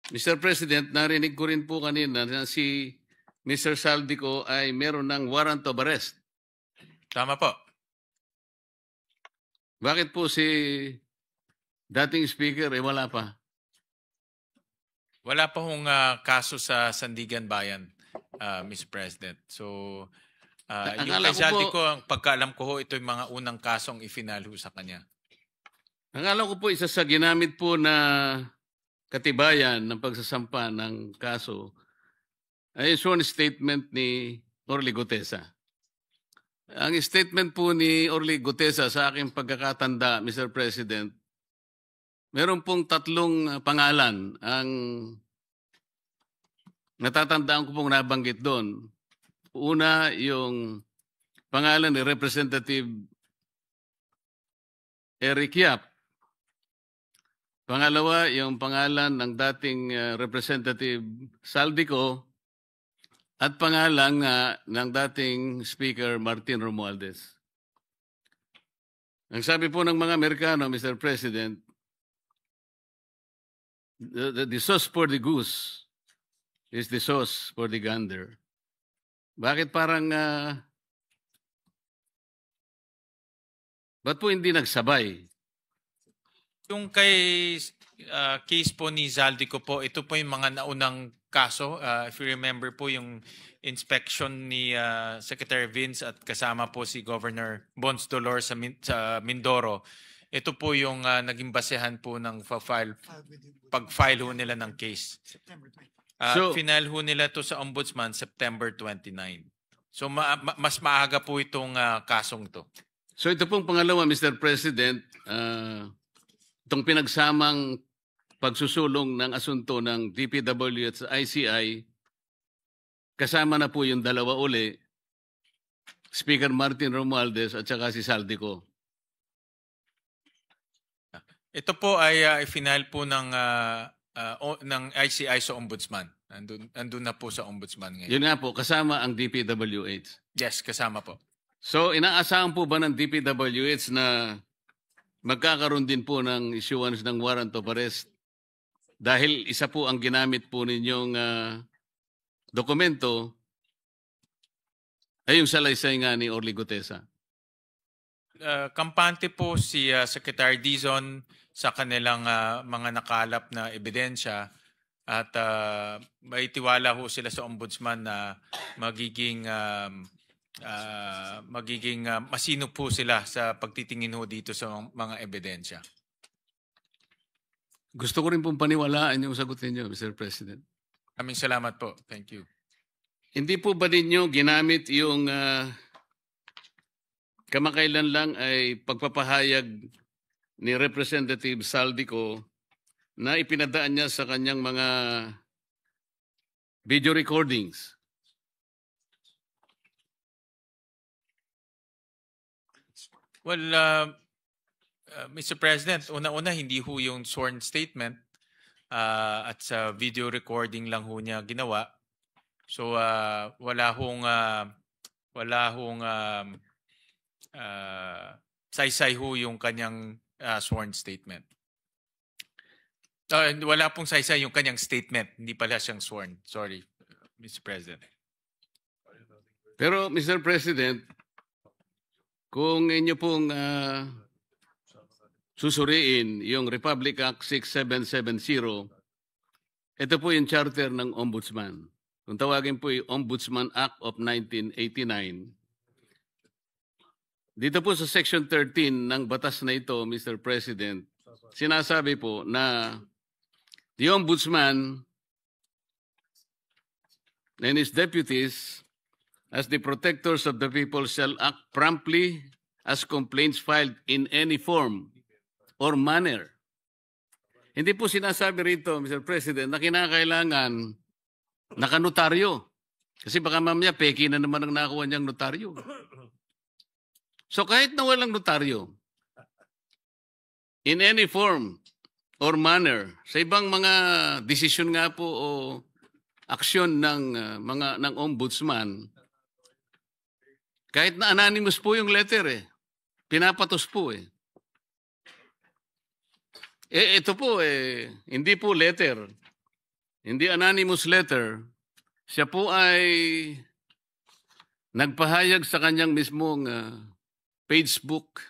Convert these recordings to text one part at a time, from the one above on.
Mr. President, narinig ko rin po kanina na si Mr. Saldico ay meron ng warrant of arrest. Tama po. Bakit po si dating speaker wala pa? Wala pa hong kaso sa Sandigan Bayan, Mr. President. So, yung Akala kay ko Saldico, ang pagkaalam ko ho, ito yung mga unang kasong ifinal ho sa kanya. Akala ko po isa sa ginamit po na katibayan ng pagsasampa ng kaso ay sworn statement ni Orly Gutesa. Ang statement po ni Orly Gutesa sa aking pagkakatanda, Mr. President, meron pong tatlong pangalan ang natatandaan ko pong nabanggit doon. Una, yung pangalan ni Representative Eric Yap. Pangalawa, yung pangalan ng dating Representative Saldico at pangalan ng dating Speaker Martin Romualdez. Ang sabi po ng mga Amerikano, Mr. President, the sauce for the goose is the sauce for the gander. Bakit parang, ba't po hindi nagsabay? Yung kay case po ni Saldico po, ito po yung mga naunang kaso. If you remember po yung inspection ni Secretary Vince at kasama po si Governor Bons Dolor sa Mindoro. Ito po yung naging basehan po ng pag-file ho nila ng case. Final ho nila to sa Ombudsman September 29. So mas maaga po itong kasong to. So ito pong pangalawa, Mr. President, itong pinagsamang pagsusulong ng asunto ng DPW at ICI, kasama na po yung dalawa uli, Speaker Martin Romualdez at saka si Saldico. Ito po ay final po ng ICI sa Ombudsman. Andun na po sa Ombudsman ngayon. Yun nga po, kasama ang DPWH. Yes, kasama po. So inaasahan po ba ng DPWH na magkakaroon din po ng issuance ng warrant of arrest dahil isa po ang ginamit po ninyong dokumento ay yung salaysay nga ni Orly Gutesa? Kampante po si Secretary Dizon sa kanilang mga nakalap na ebidensya at may tiwala ho sila sa Ombudsman na magiging masinop po sila sa pagtitingin ho dito sa mga ebidensya. Gusto ko rin pong paniwalaan yung sagot ninyo, Mr. President. Kaming salamat po. Thank you. Hindi po ba ninyo ginamit yung kamakailan lang ay pagpapahayag ni Representative Saldico na ipinadaan niya sa kanyang mga video recordings? Well, Mr. President, una-una hindi ho yung sworn statement at sa video recording lang ho niya ginawa. So wala hong saysay ho yung kanyang sworn statement. Wala pong saysay yung kanyang statement, hindi pala siyang sworn. Sorry, Mr. President. Pero Mr. President, kung inyo pong susuriin yung Republic Act 6770, ito po yung charter ng Ombudsman. Kung tawagin po yung Ombudsman Act of 1989, dito po sa Section 13 ng batas na ito, Mr. President, sinasabi po na the Ombudsman and his deputies as the protectors of the people shall act promptly as complaints filed in any form or manner. Hindi po sinasabi rito, Mr. President, na kinakailangan nakanotaryo. Kasi baka mamaya peki na naman ang nakuha niyang notaryo. So kahit na walang notaryo, in any form or manner, sa ibang mga desisyon nga po o aksyon ng ombudsman, kahit na anonymous po yung letter pinapatos po ito po hindi po letter. in the anonymous letter, siya po ay nagpahayag sa kanyang mismong Facebook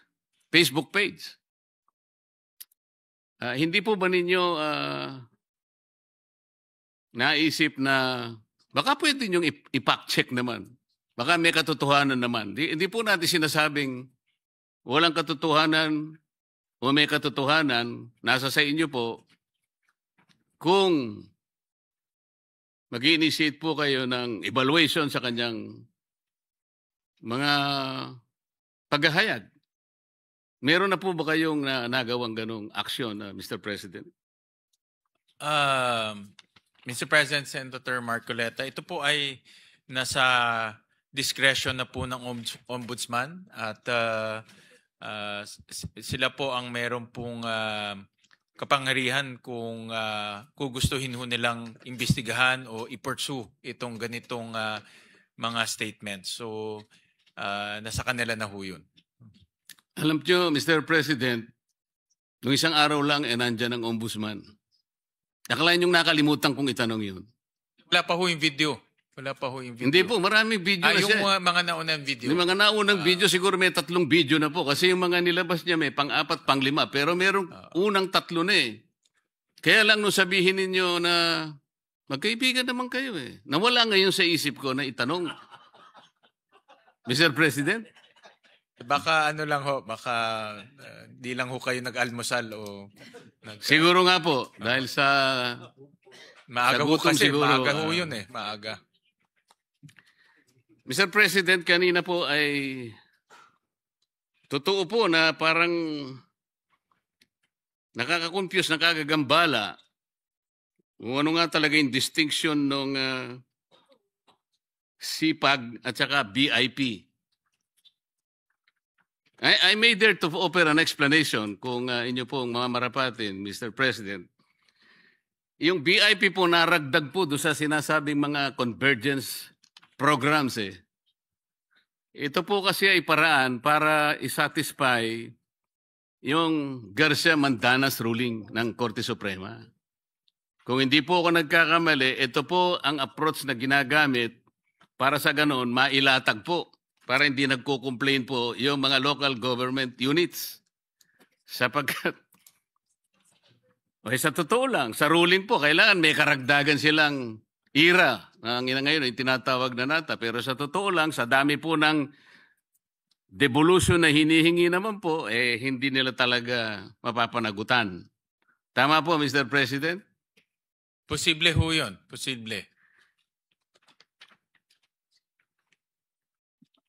page. Hindi po ba ninyo naisip na baka pwede niyong i-fact-check naman? Baka may katotohanan naman. Hindi po natin sinasabing walang katotohanan o may katotohanan. Nasa sa inyo po kung mag-initiate po kayo ng evaluation sa kanyang mga paghahayag. Meron na po ba kayong nagawang ganong aksyon, Mr. President? Mr. President, Senator Marcoleta, ito po ay nasa discretion na po ng ombudsman at sila po ang meron pong kapangyarihan kung gustuhin ho nilang imbestigahan o i-pursue itong ganitong mga statements. So, nasa kanila na ho yun. Alam niyo, Mr. President, nung isang araw lang, nandyan ang ombudsman. Nakalain yung nakalimutan kong itanong yun. Wala pa ho yung video. Wala pa ho yung video. Hindi po, maraming video na yung siya. mga naunang video. Yung mga naunang video, siguro may 3 video na po. Kasi yung mga nilabas niya may pang-4, pang-5. Pero merong unang 3 na eh. Kaya lang nung sabihin ninyo na magkaibigan naman kayo eh. Nawala ngayon sa isip ko na itanong. Mr. President? Baka ano lang ho, baka di lang ho kayo nag-almusal o siguro nga po, dahil sa maaga ho kasi, siguro, maaga ho yun eh, maaga. Mr. President, kanina po ay totoo po na parang nakaka-confuse, nakakagambala kung ano nga talaga yung distinction ng CPAG at saka BIP. I may dare to offer an explanation kung inyo pong mamarapatin, Mr. President. Yung BIP po naragdag po doon sa sinasabing mga convergence programs eh. Ito po kasi ay paraan para isatisfy yung Garcia-Mandanas ruling ng Korte Suprema. Kung hindi po ako nagkakamali, ito po ang approach na ginagamit para sa ganoon mailatag po. Para hindi nagko-complain po yung mga local government units. Sapagkat, sa totoo lang, sa ruling po, kailangan may karagdagan silang ira. Ang ngayon ay tinatawag na nata. Pero sa totoo lang, sa dami po ng devolution na hinihingi naman po, hindi nila talaga mapapanagutan. Tama po, Mr. President? Posible ho yun. Posible.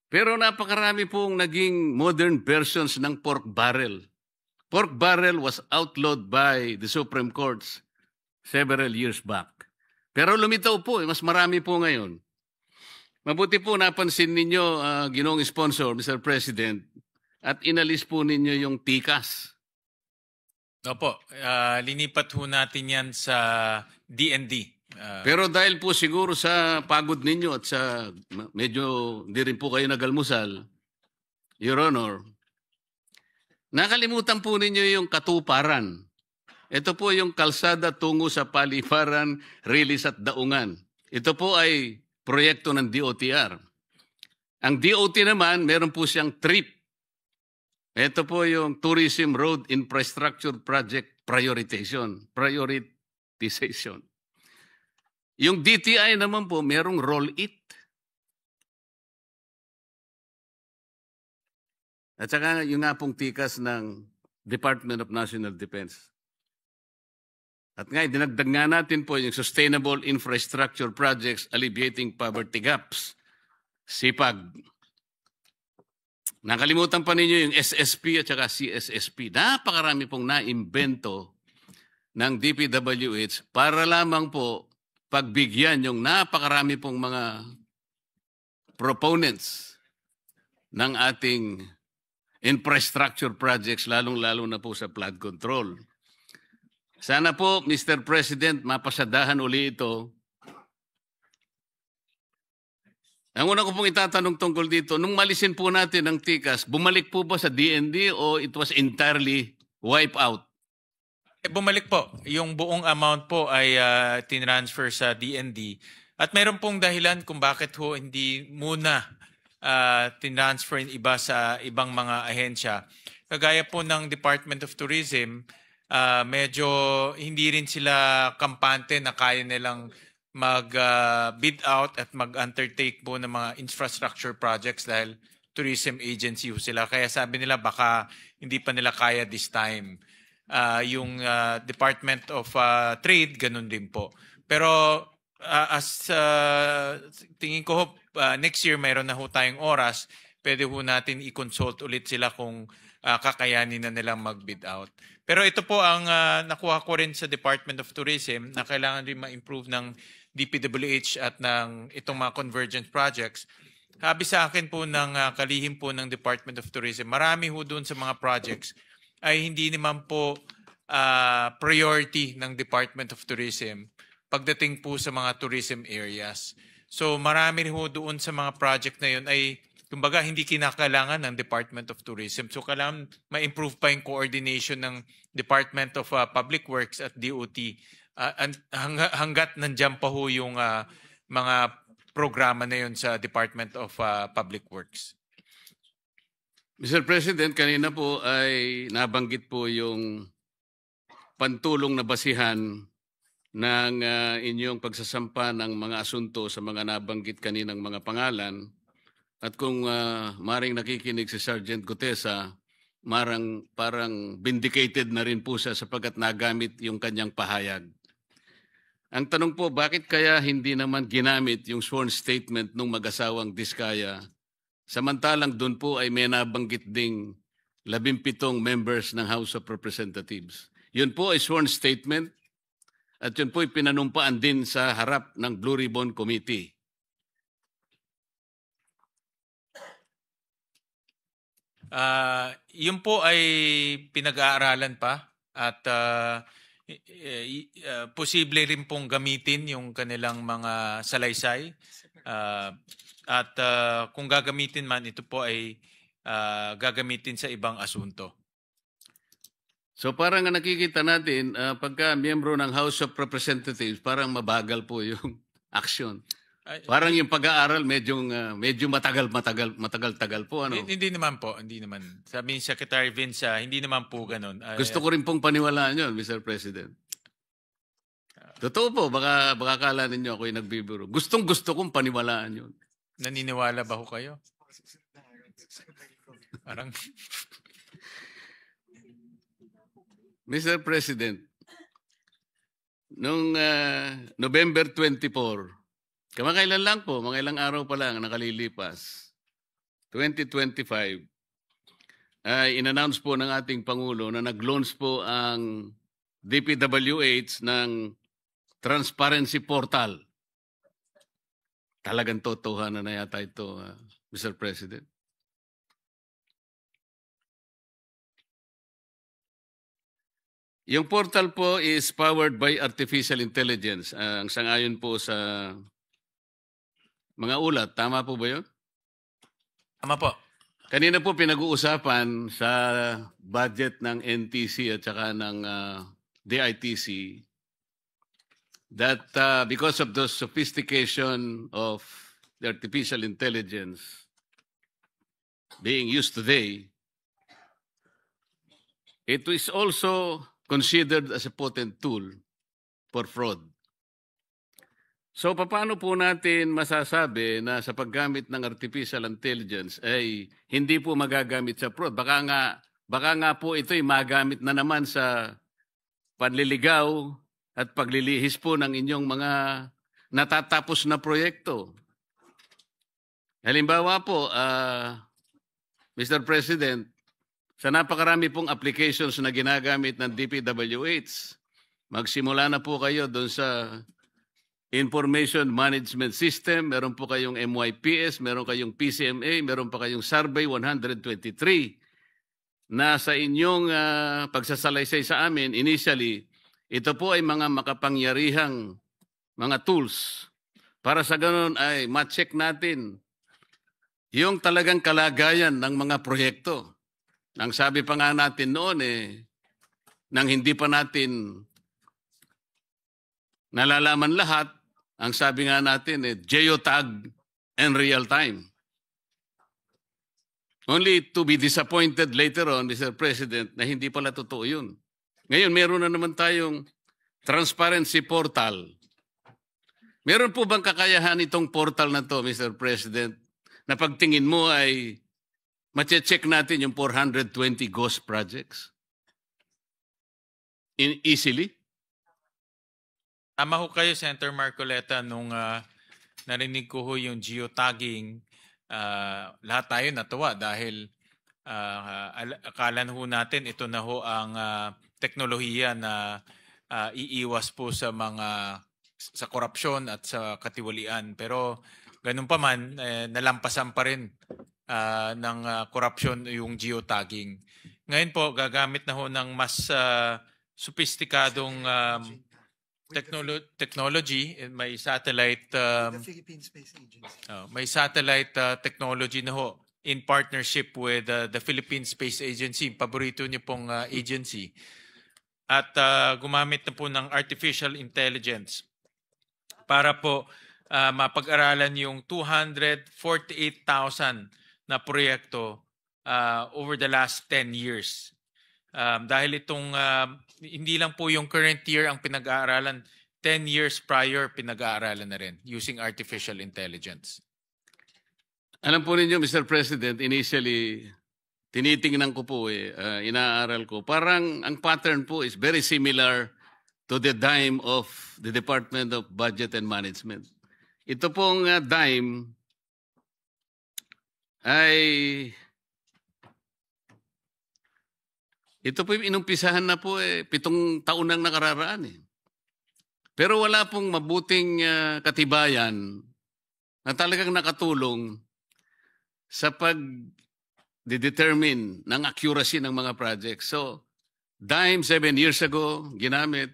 Pero napakarami pong naging modern versions ng pork barrel. Pork barrel was outlawed by the Supreme Court several years back. Pero lumitaw po, mas marami po ngayon. Mabuti po napansin ninyo, ginoong sponsor, Mr. President, at inalis po ninyo yung tikas. Opo, linipat ho natin yan sa DND. Pero dahil po siguro sa pagod ninyo at sa medyo hindi rin po kayo nagalmusal, Your Honor, nakalimutan po ninyo yung katuparan. Ito po yung kalsada tungo sa Paliparan, Rilis at Daungan. Ito po ay proyekto ng DOTR. Ang DOT naman, meron po siyang TRIP. Ito po yung Tourism Road Infrastructure Project Prioritization. Yung DTI naman po, merong roll it. At saka yung nga pong tikas ng Department of National Defense. At nga, dinagdag nga natin po yung Sustainable Infrastructure Projects Alleviating Poverty Gaps, SIPAG. Nakalimutan pa ninyo yung SSP at saka CSSP. Napakarami pong naimbento ng DPWH para lamang po pagbigyan yung napakarami pong mga proponents ng ating infrastructure projects, lalong-lalo na po sa flood control. Sana po, Mr. President, mapasadahan uli ito. Ang una ko pong itatanong tungkol dito, nung malisin po natin ang tikas, bumalik po ba sa DND o it was entirely wipe out? Bumalik po. Yung buong amount po ay tinransfer sa DND. At meron pong dahilan kung bakit ho hindi muna tinransfer yung iba sa ibang mga ahensya. Kagaya po ng Department of Tourism, medyo hindi rin sila kampante na kaya nilang mag-bid out at mag-undertake po ng mga infrastructure projects dahil tourism agency ho sila. Kaya sabi nila baka hindi pa nila kaya this time. Yung Department of Trade, ganun din po. Pero as tingin ko next year mayroon na ho tayong oras, pwede ho natin i-consult ulit sila kung kakayanin na nilang mag-bid out. Pero ito po ang nakuha ko rin sa Department of Tourism na kailangan rin ma-improve ng DPWH at ng itong mga convergence projects. Sabi sa akin po ng kalihim po ng Department of Tourism, marami ho doon sa mga projects ay hindi naman po priority ng Department of Tourism pagdating po sa mga tourism areas. So marami rin ho doon sa mga project na yun ay kumbaga hindi kinakailangan ng Department of Tourism. So kailangan ma-improve pa yung coordination ng Department of Public Works at DOT hanggat nandiyan pa ho yung mga programa na yun sa Department of Public Works. Mr. President, kanina po ay nabanggit po yung pantulong na basihan ng inyong pagsasampa ng mga asunto sa mga nabanggit kaninang mga pangalan. At kung maring nakikinig si Sergeant Gutesa, parang vindicated na rin po siya sapagkat nagamit yung kanyang pahayag. Ang tanong po, bakit kaya hindi naman ginamit yung sworn statement ng mag-asawang Diskaya? Samantalang doon po ay may nabanggit ding 17 members ng House of Representatives. Yun po ay sworn statement at yun po ay pinanumpaan din sa harap ng Blue Ribbon Committee. Yun po ay pinag-aaralan pa at posible rin pong gamitin yung kanilang mga salaysay. At kung gagamitin man, ito po ay gagamitin sa ibang asunto. So parang nakikita natin, pagka miyembro ng House of Representatives, parang mabagal po yung action. Parang yung pag-aaral medyo matagal-tagal po. Ano? Hindi naman po, hindi naman. Sabi ni Secretary Vince, hindi naman po ganun. Gusto ko rin pong paniwalaan yun, Mr. President. Totoo po, baka kala ninyo ako'y nagbibiro. Gustong-gusto kong paniwalaan yun. Naniniwala ba ho kayo? Parang... Mr. President, noong November 24, kamakailan lang po, mga ilang araw pa lang nakalilipas, 2025, ay in-announce po ng ating Pangulo na nag-launch po ang DPWH ng Transparency Portal. Talagang totohanan na yata ito, Mr. President. Yung portal po is powered by artificial intelligence. Ang sangayon po sa mga ulat. Tama po ba yun? Tama po. Kanina po pinag-uusapan sa budget ng NTC at saka ng DITC that because of the sophistication of the artificial intelligence being used today, it is also considered as a potent tool for fraud. So paano po natin masasabi na sa paggamit ng artificial intelligence ay hindi po magagamit sa fraud? Baka nga po ito'y magamit na naman sa panliligaw at paglilihis po ng inyong mga natatapos na proyekto. Halimbawa po, Mr. President, sa napakarami pong applications na ginagamit ng DPWH, magsimula na po kayo doon sa Information Management System, meron po kayong MYPS, meron kayong PCMA, meron pa kayong Survey 123 na sa inyong pagsasalaysay sa amin, initially, ito po ay mga makapangyarihang mga tools para sa ganun ay ma-check natin yung talagang kalagayan ng mga proyekto. Ang sabi pa nga natin noon nang hindi pa natin nalalaman lahat, ang sabi nga natin, geotag and real time. Only to be disappointed later on, Mr. President, na hindi pala totoo yun. Ngayon, meron na naman tayong transparency portal. Meron po bang kakayahan itong portal na to, Mr. President, na pagtingin mo ay mache-check natin yung 420 ghost projects? Easily? Tama ho kayo, Senator Marcoleta, nung narinig ko ho yung geotagging, lahat tayo natuwa dahil akala ho natin ito na ho ang teknolohiya na iiwas po sa sa korupsyon at sa katiwalian. Pero ganun pa man, nalampasan pa rin ng korupsyon yung geotagging. Ngayon po, gagamit na ho ng mas sophisticadong technology. May satellite The Philippine Space Agency. may satellite technology na ho in partnership with the Philippine Space Agency, paborito niyo pong agency. At gumamit na po ng artificial intelligence para po mapag-aralan yung 248,000 na proyekto over the last 10 years. Dahil itong hindi lang po yung current year ang pinag-aaralan, 10 years prior pinag-aaralan na rin using artificial intelligence. Alam po ninyo, Mr. President, initially, tinitingnan ko po inaaral ko. Parang ang pattern po is very similar to the dime of the Department of Budget and Management. Ito pong dime ay ito po inumpisahan na po 7 taon nang nakararaan Pero wala pong mabuting katibayan na talagang nakatulong sa pag-determine ng accuracy ng mga projects. So, dime 7 years ago, ginamit.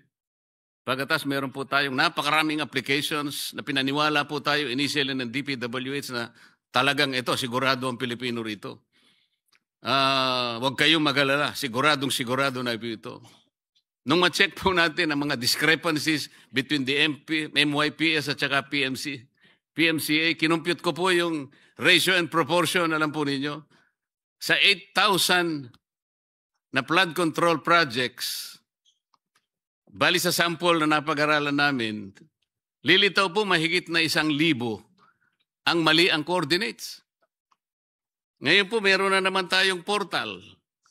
Pagkatas meron po tayong napakaraming applications na pinaniwala po tayo initially ng DPWH na talagang ito, sigurado ang Pilipino rito. Huwag kayong magalala, sigurado na ito. Nung ma-check po natin ang mga discrepancies between the MYPS at saka PMCA, kinumpute ko po yung ratio and proportion, alam po ninyo, sa 8,000 na flood control projects, bali sa sample na napag-aralan namin, lilitaw po mahigit na 1,000 ang mali ang coordinates. Ngayon po, meron na naman tayong portal.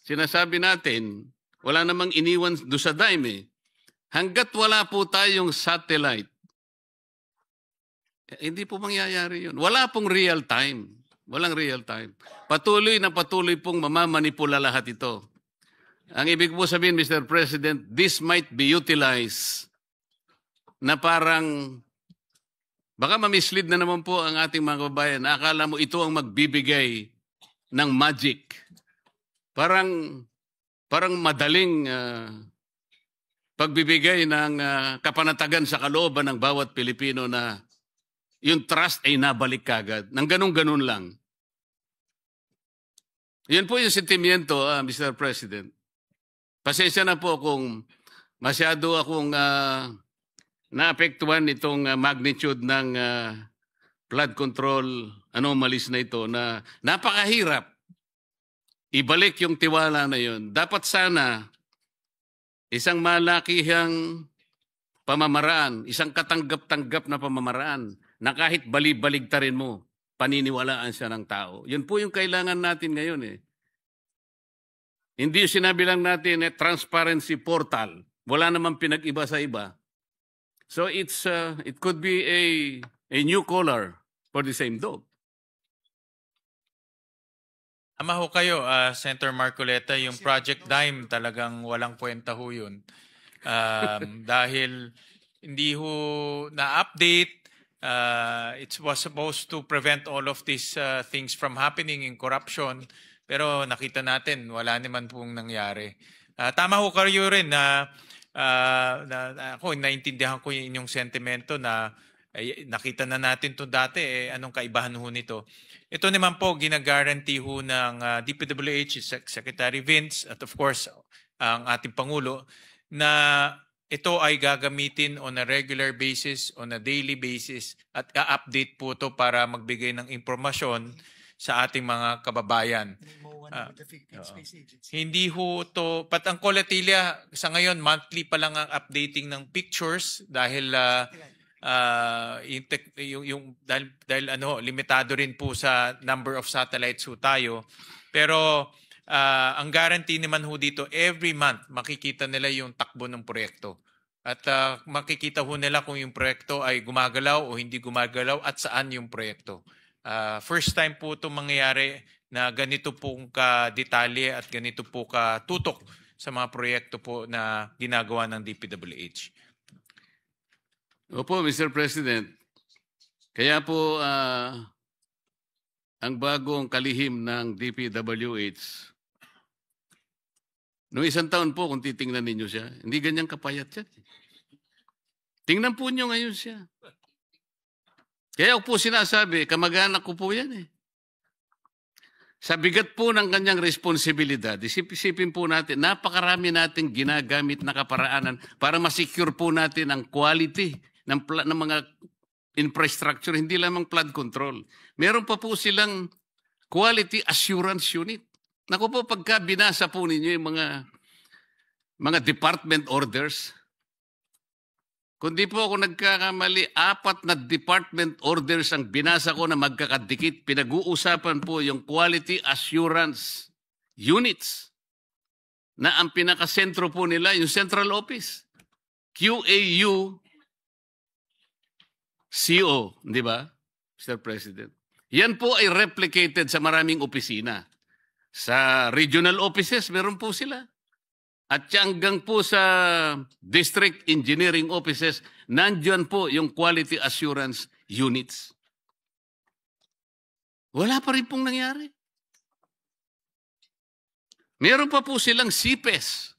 Sinasabi natin, wala namang iniwan do sa dime Hanggat wala po tayong satellite, hindi po mangyayari yun. Wala pong real time. Walang real time. Patuloy pong mamamanipula lahat ito. Ang ibig po sabihin, Mr. President, this might be utilized na parang baka ma-mislead na naman po ang ating mga kababayan. Akala mo ito ang magbibigay ng magic. Parang madaling pagbibigay ng kapanatagan sa kalooban ng bawat Pilipino na yung trust ay nabalik kagad. Nang ganun-ganun lang. Yan po yung sentimiento, Mr. President. Pasensya na po kung masyado akong naapektuhan itong magnitude ng flood control anomalies na ito na napakahirap ibalik yung tiwala na yun. Dapat sana isang malakihang pamamaraan, isang katanggap-tanggap na pamamaraan na kahit bali-baligtarin mo, paniniwalaan siya ng tao. Yun po yung kailangan natin ngayon Hindi yung sinabi lang natin transparency portal. Wala namang pinag-iba sa iba. So it could be a new color for the same dog. Tama ho kayo, Senator Marcoleta, yung Project Dime talagang walang kwenta ho yun. Dahil hindi ho na-update, it was supposed to prevent all of these things from happening in corruption. Pero nakita natin, wala naman pong nangyari. Tama ho kayo rin na ako, naintindihan ko yung inyong sentimento na nakita na natin to dati, anong kaibahan ho nito. Ito naman po, ginaguarantee ho ng DPWH, Secretary Vince, at of course, ang ating Pangulo na ito ay gagamitin on a regular basis, on a daily basis at i-update po ito para magbigay ng impormasyon sa ating mga kababayan. With the Philippine Space Agency. Hindi ho to, pat ang Colatilia sa ngayon monthly pa lang ang updating ng pictures dahil dahil limitado rin po sa number of satellites ho tayo. Pero ang guarantee naman ho dito, every month makikita nila yung takbo ng proyekto. At makikita ho nila kung yung proyekto ay gumagalaw o hindi gumagalaw at saan yung proyekto. First time po ito mangyayari na ganito pong ka-detalye at ganito po ka-tutok sa mga proyekto po na ginagawa ng DPWH. Opo, Mr. President. Kaya po ang bagong kalihim ng DPWH, noong isang taon po kung titingnan ninyo siya, hindi ganyang kapayat yan. Tingnan po nyo ngayon siya. Kaya po sinasabi, kamag-anak ko po yan eh. Sa bigat po ng kanyang responsibilidad, isipin po natin, napakarami nating ginagamit na kaparaanan para masecure po natin ang quality ng mga infrastructure, hindi lamang flood control. Meron pa po silang quality assurance unit. Naku po, pagka binasa po ninyo yung mga department orders, kundi po ako nagkakamali, 4 na department orders ang binasa ko na magkakadikit. Pinag-uusapan po yung quality assurance units na ang pinakasentro po nila, yung central office. QAU CO, di ba, Mr. President? Yan po ay replicated sa maraming opisina. Sa regional offices, meron po sila. At hanggang po sa district engineering offices, nandiyan po yung quality assurance units. Wala pa rin pong nangyari. Meron pa po silang CPES.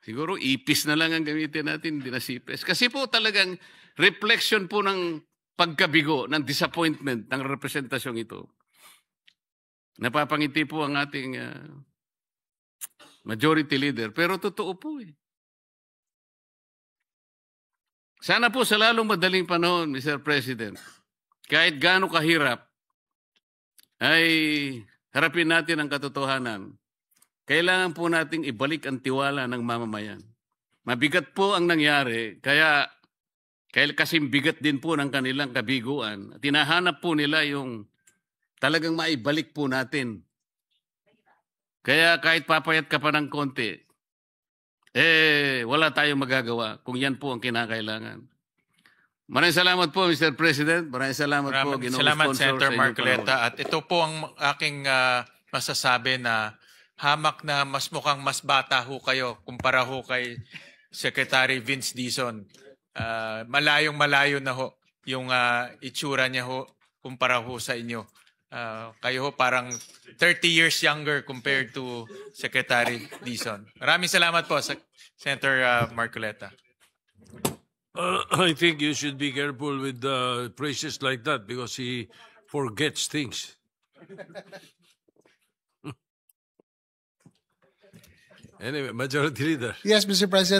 Siguro IPIS na lang ang gamitin natin, hindi na CPES. Kasi po talagang reflection po ng pagkabigo, ng disappointment ng representasyong ito. Napapangiti po ang ating majority leader. Pero totoo po eh. Sana po sa lalong madaling panahon, Mr. President, kahit gaano kahirap, ay harapin natin ang katotohanan. Kailangan po nating ibalik ang tiwala ng mamamayan. Mabigat po ang nangyari, kaya kasing bigat din po ng kanilang kabiguan. Tinahanap po nila yung talagang maibalik po natin. Kaya kahit papayat ka pa ng konti, wala tayong magagawa kung yan po ang kinakailangan. Maraming salamat po, Mr. President. Maraming salamat po, Ginoong Salamat, Sponsor, Senator sa inyong Marcoleta. At ito po ang aking masasabi na hamak na mukhang mas bata ho kayo kumpara ho kay Secretary Vince Dizon. Malayong-malayo na ho yung itsura niya ho kumpara ho sa inyo. Kayo ho parang 30 years younger compared to Secretary Dizon. Maraming salamat po, Senator Marcoleta. I think you should be careful with phrases like that because he forgets things. Anyway, Majority Leader. Yes, Mr. President.